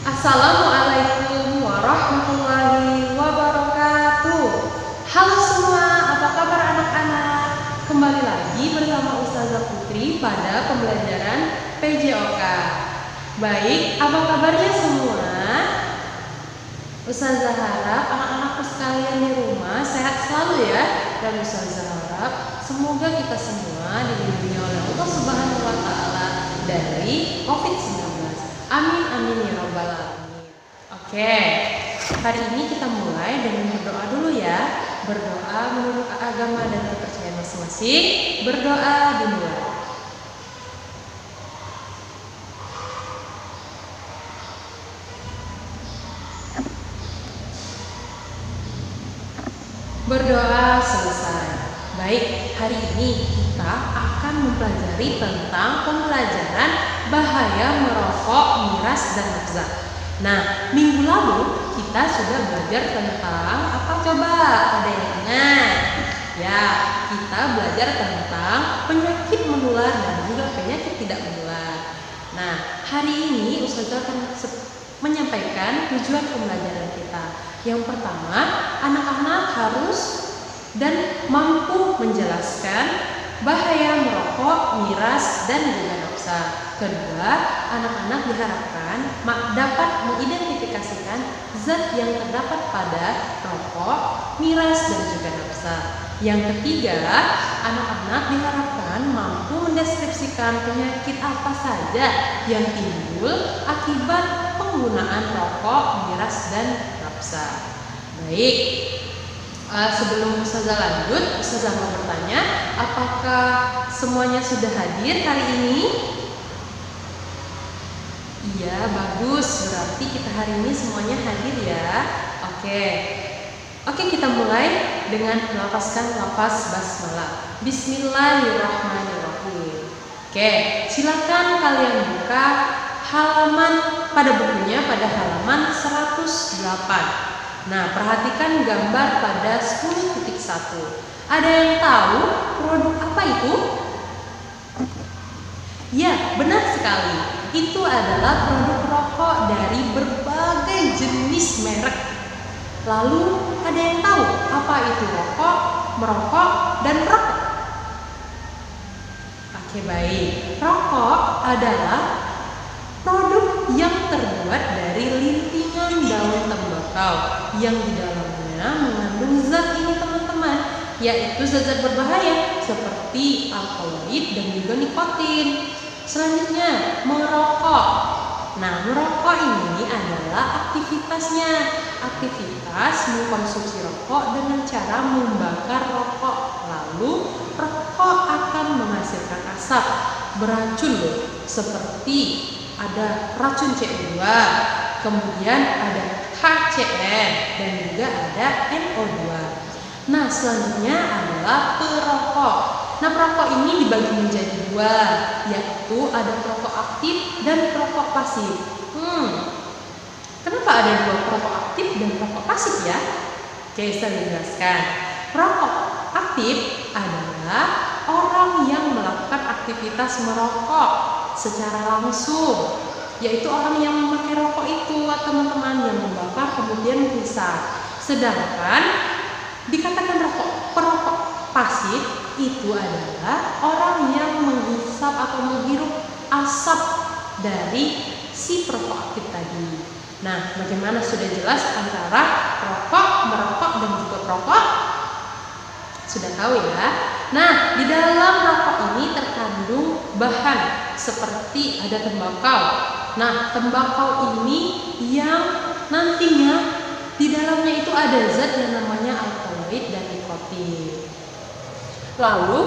Assalamualaikum warahmatullahi wabarakatuh. Halo semua, apa kabar anak-anak? Kembali lagi bersama Ustazah Putri pada pembelajaran PJOK. Baik, apa kabarnya semua? Ustazah harap anak-anakku sekalian di rumah sehat selalu ya. Dan Ustazah harap semoga kita semua dilindungi oleh Allah Subhanahu wa Ta'ala dari COVID-19. Amin amin ya rabbal alamin. Oke, hari ini kita mulai dengan berdoa dulu ya. Berdoa menurut agama dan kepercayaan masing-masing. Berdoa dimulai. Berdoa selesai. Baik, hari ini kita akan mempelajari tentang pembelajaran bahaya merokok, miras, dan nafsa. Nah, minggu lalu kita sudah belajar tentang apa coba? Ada yang ingat? Ya, kita belajar tentang penyakit menular dan juga penyakit tidak menular. Nah, hari ini Ustazah akan menyampaikan tujuan pembelajaran kita. Yang pertama, anak-anak harus dan mampu menjelaskan bahaya merokok, miras, dan juga nafsa. Kedua, anak-anak diharapkan dapat mengidentifikasikan zat yang terdapat pada rokok, miras, dan juga nafsa. Yang ketiga, anak-anak diharapkan mampu mendeskripsikan penyakit apa saja yang timbul akibat penggunaan rokok, miras, dan nafsa. Baik. Sebelum Ustazah lanjut, Ustazah mau bertanya, apakah semuanya sudah hadir hari ini? Iya, bagus. Berarti kita hari ini semuanya hadir ya. Oke, kita mulai dengan melafazkan lafaz basmalah. Bismillahirrahmanirrahim. Oke, silakan kalian buka halaman pada bukunya pada halaman 108. Nah, perhatikan gambar pada 10.1. Ada yang tahu produk apa itu? Ya, benar sekali. Itu adalah produk rokok dari berbagai jenis merek. Lalu, ada yang tahu apa itu rokok, merokok, dan rokok? Oke, baik. Rokok adalah produk yang terbuat dari lintingan daun tembakau yang di dalamnya mengandung zat ini teman-teman, yaitu zat-zat berbahaya seperti alkaloid dan juga nikotin. Selanjutnya, merokok. Nah, merokok ini adalah aktivitasnya. Aktivitas mengkonsumsi rokok dengan cara membakar rokok. Lalu, rokok akan menghasilkan asap beracun loh, seperti ada racun CO2, kemudian ada HCN, dan juga ada NO2. Nah, selanjutnya adalah perokok. Nah, perokok ini dibagi menjadi dua, yaitu ada perokok aktif dan perokok pasif. Kenapa ada dua perokok aktif dan perokok pasif ya? Oke, saya jelaskan. Perokok aktif adalah orang yang melakukan aktivitas merokok secara langsung, yaitu orang yang memakai rokok itu, teman-teman, yang membakar kemudian menghisap. Sedangkan dikatakan perokok pasif itu adalah orang yang menghisap atau menghirup asap dari si perokok aktif tadi. Nah, bagaimana sudah jelas antara rokok, merokok, dan juga perokok? Sudah tahu ya? Nah, di dalam rokok ini terkandung bahan seperti ada tembakau. Nah, tembakau ini yang nantinya di dalamnya itu ada zat yang namanya alkaloid dan nikotin. Lalu,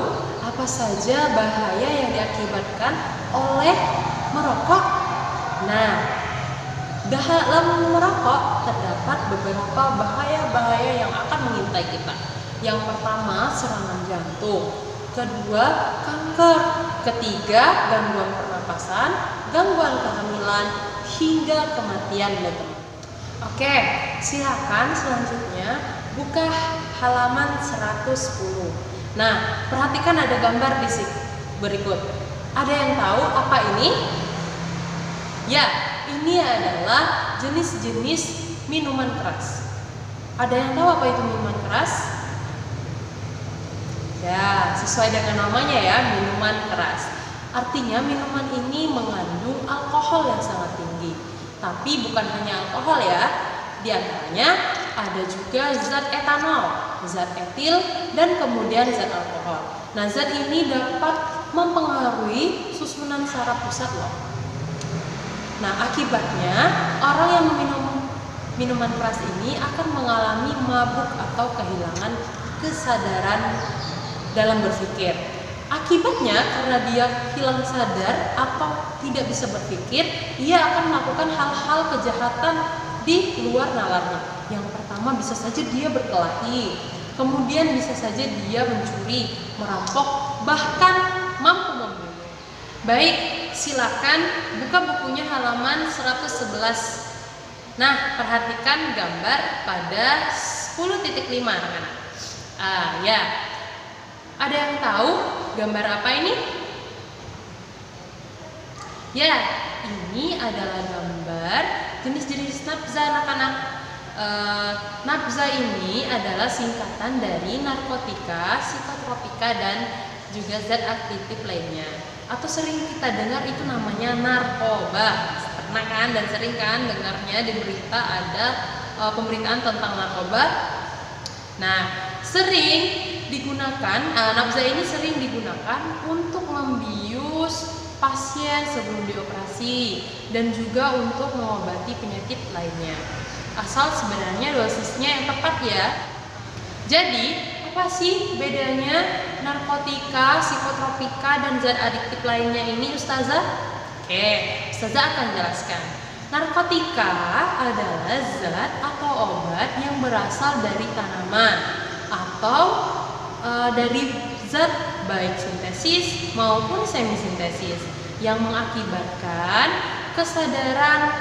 apa saja bahaya yang diakibatkan oleh merokok? Nah, dalam merokok terdapat beberapa bahaya-bahaya yang akan mengintai kita. Yang pertama, serangan jantung. Kedua, kanker. Ketiga, gangguan pernapasan, gangguan kehamilan, hingga kematian. Oke, silakan selanjutnya buka halaman 110. Nah, perhatikan ada gambar di sini berikut. Ada yang tahu apa ini? Ya, ini adalah jenis-jenis minuman keras. Ada yang tahu apa itu minuman keras? Ya, sesuai dengan namanya ya, minuman keras. Artinya minuman ini mengandung alkohol yang sangat tinggi. Tapi bukan hanya alkohol ya, di antaranya ada juga zat etanol, zat etil, dan kemudian zat alkohol. Nah, zat ini dapat mempengaruhi susunan saraf pusat loh. Nah, akibatnya orang yang meminum minuman keras ini akan mengalami mabuk atau kehilangan kesadaran dalam berpikir. Akibatnya karena dia hilang sadar atau tidak bisa berpikir, ia akan melakukan hal-hal kejahatan di luar nalarnya. Yang pertama bisa saja dia berkelahi, kemudian bisa saja dia mencuri, merampok, bahkan mampu membunuh. Baik, silakan buka bukunya halaman 111. Nah, perhatikan gambar pada 10.5 anak-anak. Ya. Ada yang tahu gambar apa ini? Ya, ini adalah gambar jenis-jenis nafza anak-anak. Nafza ini adalah singkatan dari narkotika, psikotropika, dan juga zat aktif lainnya. Atau sering kita dengar itu namanya narkoba. Pernah kan dan sering kan dengarnya di berita ada pemberitaan tentang narkoba. Nah, sering digunakan, nafza ini sering digunakan untuk membius pasien sebelum dioperasi dan juga untuk mengobati penyakit lainnya. Asal sebenarnya dosisnya yang tepat ya. Jadi, apa sih bedanya narkotika, psikotropika, dan zat adiktif lainnya ini, Ustazah? Oke, Ustazah akan jelaskan. Narkotika adalah zat atau obat yang berasal dari tanaman atau dari zat baik sintesis maupun semisintesis yang mengakibatkan kesadaran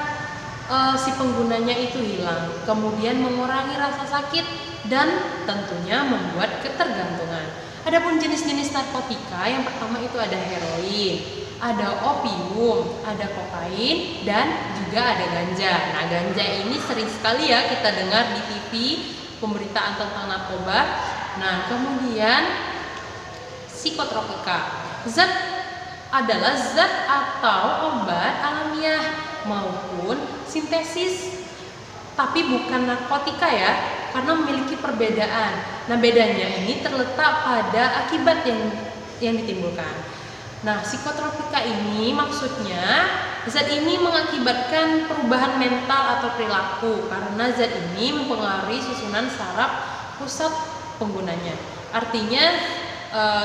si penggunanya itu hilang, kemudian mengurangi rasa sakit dan tentunya membuat ketergantungan. Adapun jenis-jenis narkotika, yang pertama itu ada heroin, ada opium, ada kokain, dan juga ada ganja. Nah, ganja ini sering sekali ya kita dengar di TV pemberitaan tentang narkoba. Nah, kemudian psikotropika. Zat adalah zat atau obat alamiah maupun sintesis, tapi bukan narkotika ya, karena memiliki perbedaan. Nah, bedanya ini terletak pada akibat yang ditimbulkan. Nah, psikotropika ini maksudnya zat ini mengakibatkan perubahan mental atau perilaku karena zat ini mempengaruhi susunan saraf pusat penggunanya. Artinya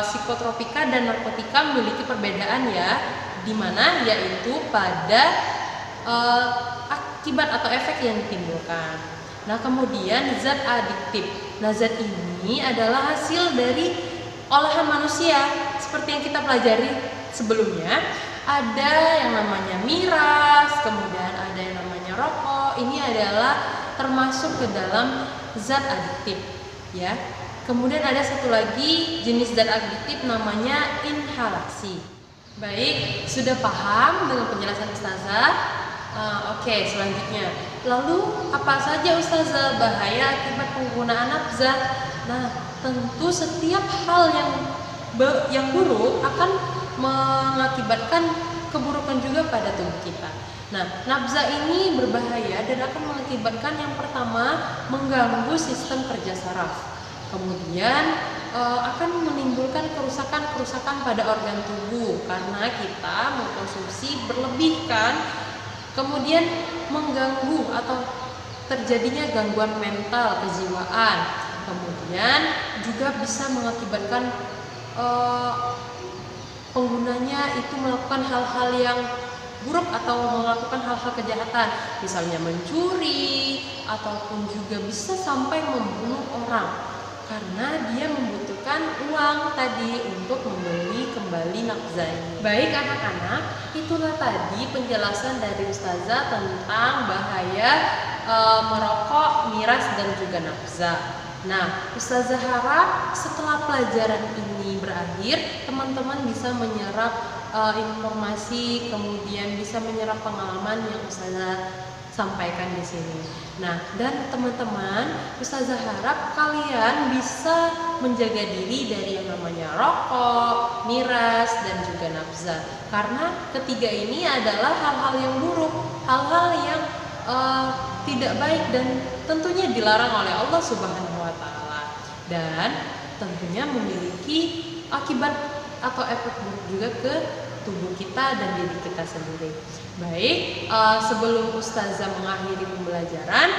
psikotropika dan narkotika memiliki perbedaan ya, di mana yaitu pada akibat atau efek yang ditimbulkan. Nah, kemudian zat adiktif. Nah, zat ini adalah hasil dari olahan manusia seperti yang kita pelajari sebelumnya. Ada yang namanya miras, kemudian ada yang namanya rokok. Ini adalah termasuk ke dalam zat adiktif ya. Kemudian ada satu lagi jenis zat adiktif namanya inhalasi. Baik, sudah paham dengan penjelasan Ustazah? Oke, selanjutnya. Lalu apa saja Ustazah bahaya akibat penggunaan nafza? Nah, tentu setiap hal yang buruk akan mengakibatkan keburukan juga pada tubuh kita. Nah, nafza ini berbahaya dan akan mengakibatkan yang pertama mengganggu sistem kerja saraf. Kemudian akan menimbulkan kerusakan pada organ tubuh karena kita mengkonsumsi berlebih kan. Kemudian mengganggu atau terjadinya gangguan mental, kejiwaan. Kemudian juga bisa mengakibatkan penggunanya itu melakukan hal-hal yang buruk atau melakukan hal-hal kejahatan, misalnya mencuri ataupun juga bisa sampai membunuh orang karena dia membutuhkan uang tadi untuk membeli kembali nafza ini. Baik anak-anak, itulah tadi penjelasan dari Ustazah tentang bahaya merokok, miras, dan juga nafza. Nah, Ustazah harap setelah pelajaran ini berakhir, teman-teman bisa menyerap informasi, kemudian bisa menyerap pengalaman yang Ustazah sampaikan di sini. Nah, dan teman-teman, Ustazah harap kalian bisa menjaga diri dari yang namanya rokok, miras, dan juga nafsa. Karena ketiga ini adalah hal-hal yang buruk, hal-hal yang tidak baik dan tentunya dilarang oleh Allah Subhanahu wa Ta'ala, dan tentunya memiliki akibat atau efek buruk juga ke tubuh kita dan diri kita sendiri. Baik, sebelum Ustazah mengakhiri pembelajaran,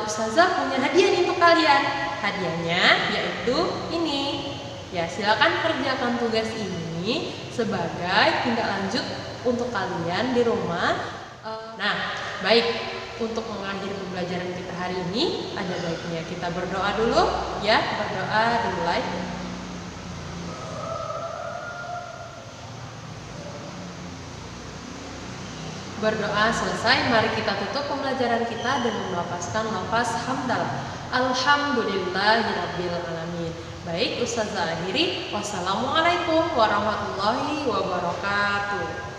Ustazah punya hadiah nih untuk kalian. Hadiahnya yaitu ini. Ya, silakan kerjakan tugas ini sebagai tindak lanjut untuk kalian di rumah. Nah, baik, untuk mengakhiri pembelajaran kita hari ini, ada baiknya kita berdoa dulu ya, berdoa dimulai. Berdoa selesai, mari kita tutup pembelajaran kita dengan melepaskan lafaz hamdalah. Alhamdulillahirabbil alamin. Baik, Ustazah akhiri. Wassalamualaikum warahmatullahi wabarakatuh.